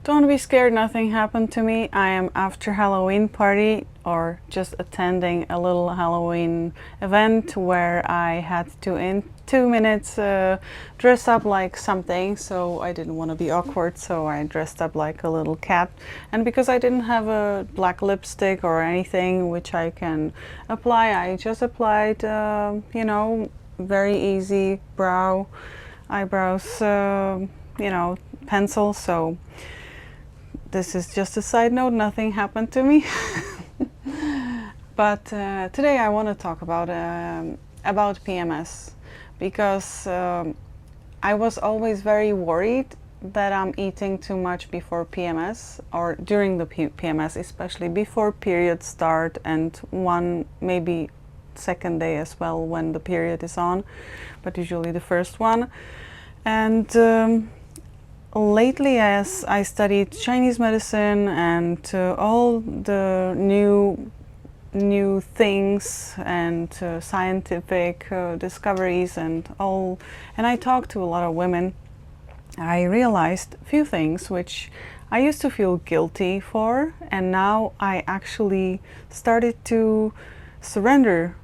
Don't be scared, nothing happened to me. I am after Halloween party or just attending a little Halloween event where I had to in 2 minutes dress up like something, so I didn't want to be awkward, so I dressed up like a little cat. And because I didn't have a black lipstick or anything which I can apply, I just applied, you know, very easy eyebrows, you know, pencil. So this is just a side note, nothing happened to me. But today I want to talk about PMS, because I was always very worried that I'm eating too much before PMS or during the PMS, especially before period start and one maybe second day as well when the period is on, but usually the first one. And lately, as I studied Chinese medicine and all the new things and scientific discoveries and I talked to a lot of women, I realized a few things which I used to feel guilty for, and now I actually started to surrender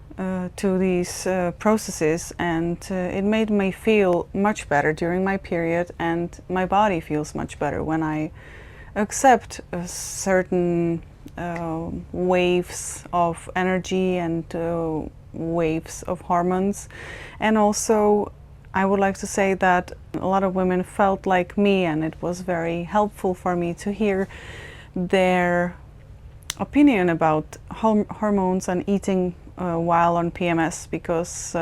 to these processes, and it made me feel much better during my period, and my body feels much better when I accept certain waves of energy and waves of hormones. And also I would like to say that a lot of women felt like me, and it was very helpful for me to hear their opinion about hormones and eating while on PMS, because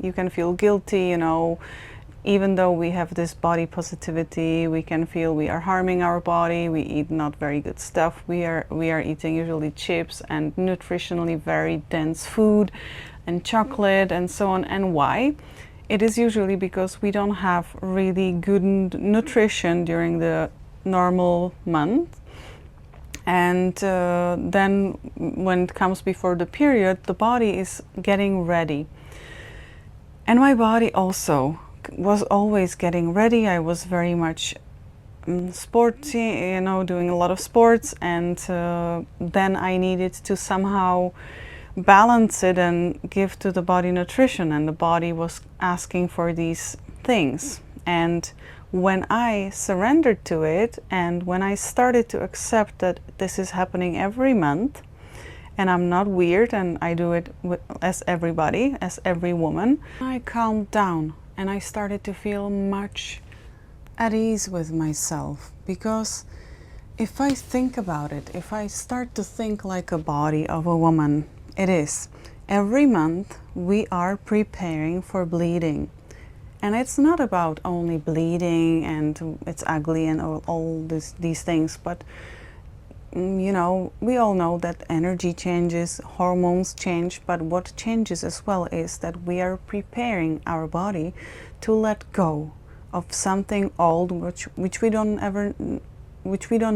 you can feel guilty, you know, even though we have this body positivity, we can feel we are harming our body, we eat not very good stuff, we are eating usually chips and nutritionally very dense food and chocolate and so on. And why? It is usually because we don't have really good nutrition during the normal month. And then when it comes before the period, the body is getting ready. And my body also was always getting ready. I was very much sporty, you know, doing a lot of sports, and then I needed to somehow balance it and give to the body nutrition, and the body was asking for these things. And when I surrendered to it, and when I started to accept that this is happening every month, and I'm not weird, and I do it as everybody, as every woman, I calmed down and I started to feel much at ease with myself. Because if I think about it, if I start to think like a body of a woman, it is every month we are preparing for bleeding. And it's not about only bleeding and it's ugly and all these things, but you know, we all know that energy changes, hormones change, but what changes as well is that we are preparing our body to let go of something old which we don't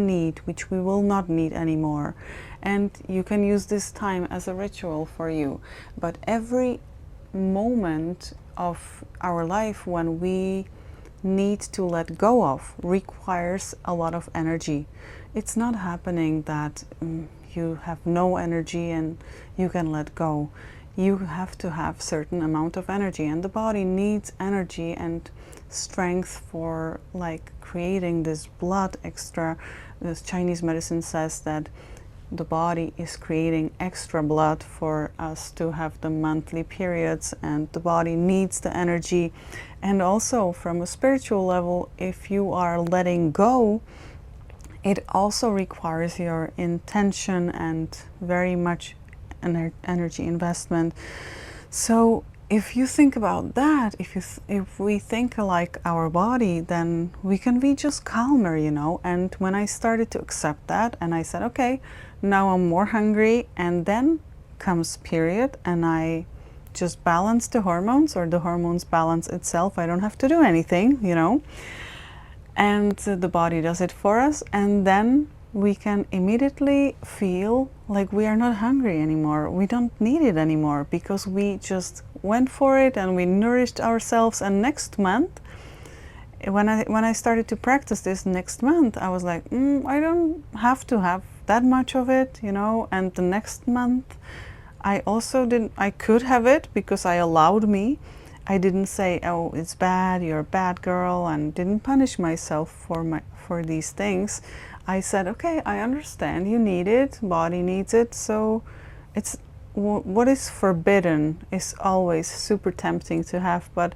need, which we will not need anymore. And you can use this time as a ritual for you. But every moment of our life when we need to let go of requires a lot of energy. It's not happening that you have no energy and you can let go. You have to have certain amount of energy, and the body needs energy and strength for like creating this blood extra. This Chinese medicine says that the body is creating extra blood for us to have the monthly periods, and the body needs the energy. And also from a spiritual level, if you are letting go, it also requires your intention and very much energy investment. So if you think about that, if we think like our body, then we can be just calmer, you know. And when I started to accept that, and I said, okay, now I'm more hungry, and then comes period, and I just balance the hormones, or the hormones balance itself. I don't have to do anything, you know, and the body does it for us. And then we can immediately feel like we are not hungry anymore. We don't need it anymore, because we just went for it and we nourished ourselves. And next month when I started to practice this next month, I was like, I don't have to have that much of it, you know. And the next month, I also didn't. I could have it because I allowed me. I didn't say, "Oh, it's bad. You're a bad girl," and didn't punish myself for these things. I said, "Okay, I understand. You need it. Body needs it. So, it's what is forbidden is always super tempting to have, but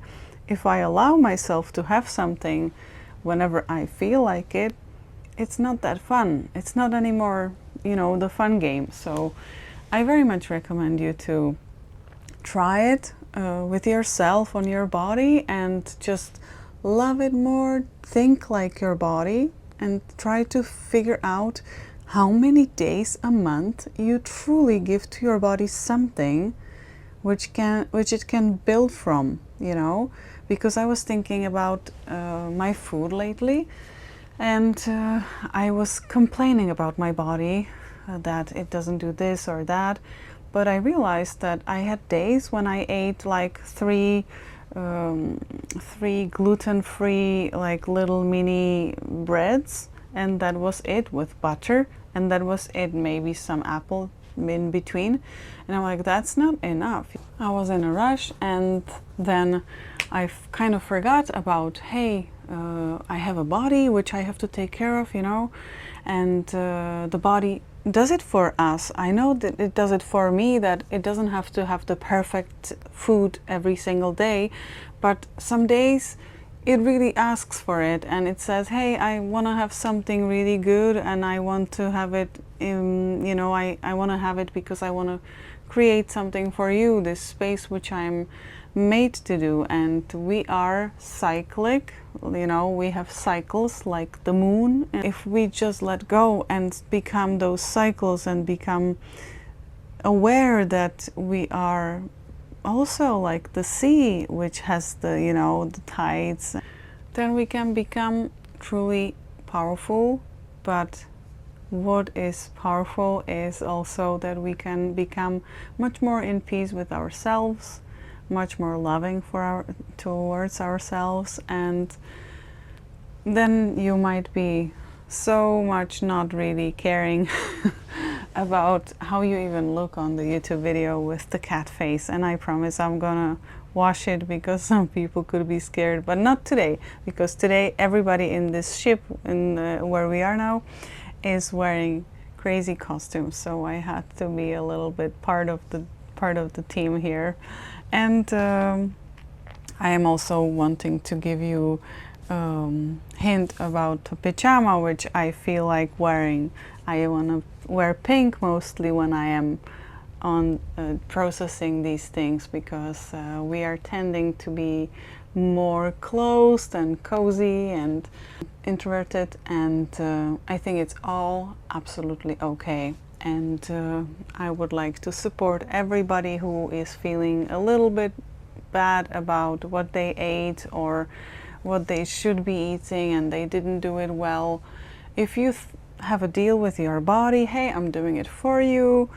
if I allow myself to have something whenever I feel like it, it's not that fun. It's not anymore, you know, the fun game." So I very much recommend you to try it with yourself on your body and just love it more, think like your body, and try to figure out how many days a month you truly give to your body something which it can build from, you know. Because I was thinking about my food lately, and I was complaining about my body that it doesn't do this or that, but I realized that I had days when I ate like three gluten-free like little mini breads, and that was it, with butter, and that was it, maybe some apple in between. And I'm like, that's not enough. I was in a rush, and then I kind of forgot about, hey, I have a body which I have to take care of, you know, and the body does it for us. I know that it does it for me, that it doesn't have to have the perfect food every single day, but some days it really asks for it, and it says, hey, I want to have something really good, and I want to have it in, you know, I want to have it because I want to create something for you, this space which I'm made to do. And we are cyclic, you know, we have cycles like the moon. And if we just let go and become those cycles and become aware that we are also like the sea, which has the, you know, the tides, then we can become truly powerful. But what is powerful is also that we can become much more in peace with ourselves, much more loving towards ourselves, and then you might be so much not really caring about how you even look on the YouTube video with the cat face. And I promise I'm gonna wash it, because some people could be scared, but not today, because today everybody in this ship where we are now is wearing crazy costumes, so I had to be a little bit part of the team here. And I am also wanting to give you hint about the pajama, which I feel like wearing. I want to wear pink mostly when I am on processing these things, because we are tending to be more closed and cozy and introverted, and I think it's all absolutely okay. And I would like to support everybody who is feeling a little bit bad about what they ate or what they should be eating and they didn't do it well. If you have a deal with your body, hey, I'm doing it for you,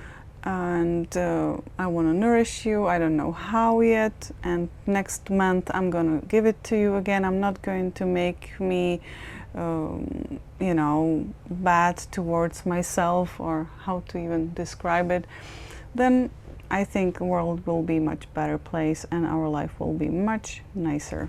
and I want to nourish you. I don't know how yet, and next month I'm gonna give it to you again. I'm not going to make me you know, bad towards myself, or how to even describe it. Then I think the world will be a much better place and our life will be much nicer.